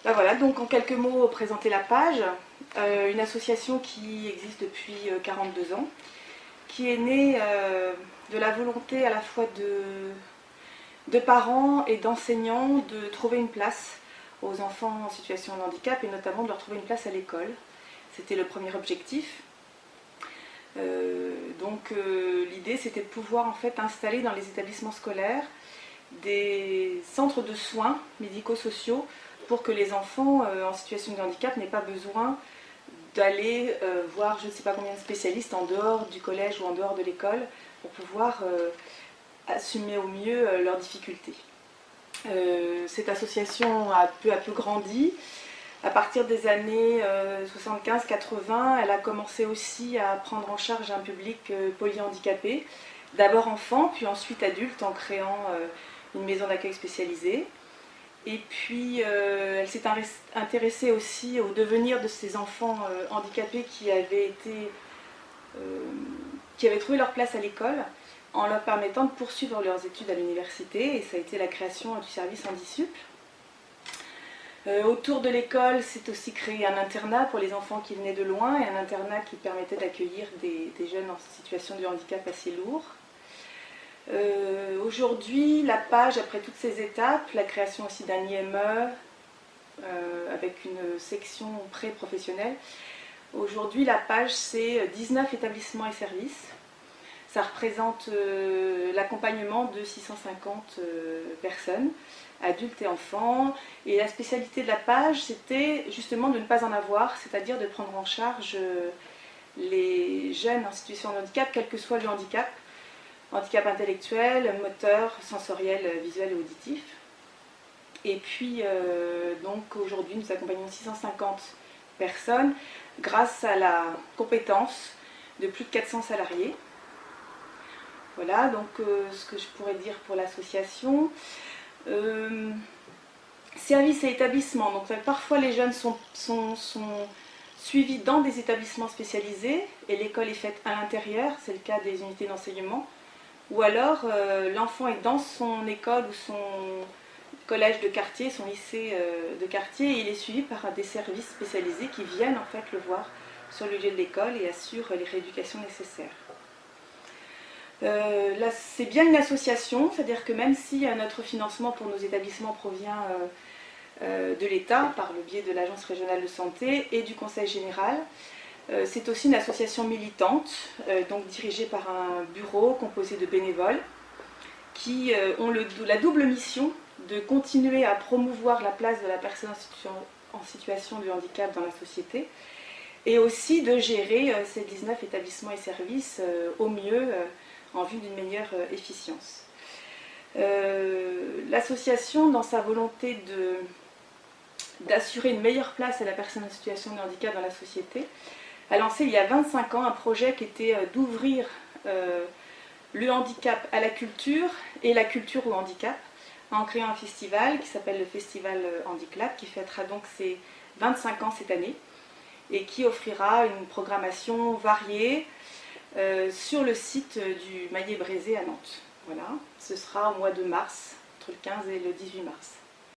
Ben voilà, donc en quelques mots, présenter la page. Une association qui existe depuis 42 ans, qui est née de la volonté à la fois de parents et d'enseignants de trouver une place aux enfants en situation de handicap et notamment de leur trouver une place à l'école. C'était le premier objectif. L'idée c'était de pouvoir en fait installer dans les établissements scolaires des centres de soins médico-sociaux pour que les enfants en situation de handicap n'aient pas besoin d'aller voir je ne sais pas combien de spécialistes en dehors du collège ou en dehors de l'école pour pouvoir assumer au mieux leurs difficultés. Cette association a peu à peu grandi. À partir des années 75-80, elle a commencé aussi à prendre en charge un public polyhandicapé, d'abord enfants, puis ensuite adultes, en créant une maison d'accueil spécialisée. Et puis elle s'est intéressée aussi au devenir de ces enfants handicapés qui avaient trouvé leur place à l'école, en leur permettant de poursuivre leurs études à l'université, et ça a été la création du service Handisup. Autour de l'école, c'est aussi créé un internat pour les enfants qui venaient de loin, et un internat qui permettait d'accueillir des jeunes en situation de handicap assez lourd. Aujourd'hui, la page, après toutes ces étapes, la création aussi d'un IME, avec une section pré-professionnelle, aujourd'hui la page c'est 19 établissements et services. Ça représente l'accompagnement de 650 personnes, adultes et enfants. Et la spécialité de la page, c'était justement de ne pas en avoir, c'est-à-dire de prendre en charge les jeunes en situation de handicap, quel que soit le handicap intellectuel, moteur, sensoriel, visuel et auditif. Et puis, donc aujourd'hui, nous accompagnons 650 personnes grâce à la compétence de plus de 400 salariés. Voilà, donc ce que je pourrais dire pour l'association. Services et établissements. Donc parfois les jeunes sont suivis dans des établissements spécialisés et l'école est faite à l'intérieur, c'est le cas des unités d'enseignement. Ou alors l'enfant est dans son école ou son collège de quartier, son lycée de quartier, et il est suivi par des services spécialisés qui viennent en fait le voir sur le lieu de l'école et assurent les rééducations nécessaires. Là, c'est bien une association, c'est-à-dire que même si notre financement pour nos établissements provient de l'État, par le biais de l'Agence régionale de santé et du Conseil général, c'est aussi une association militante, donc dirigée par un bureau composé de bénévoles qui ont la double mission de continuer à promouvoir la place de la personne en situation de handicap dans la société et aussi de gérer ces 19 établissements et services au mieux en vue d'une meilleure efficience. L'association, dans sa volonté d'assurer une meilleure place à la personne en situation de handicap dans la société, a lancé il y a 25 ans un projet qui était d'ouvrir le handicap à la culture et la culture au handicap, en créant un festival qui s'appelle le Festival Handiclap, qui fêtera donc ses 25 ans cette année, et qui offrira une programmation variée sur le site du Maillet-Brézé à Nantes. Voilà, ce sera au mois de mars, entre le 15 et le 18 mars.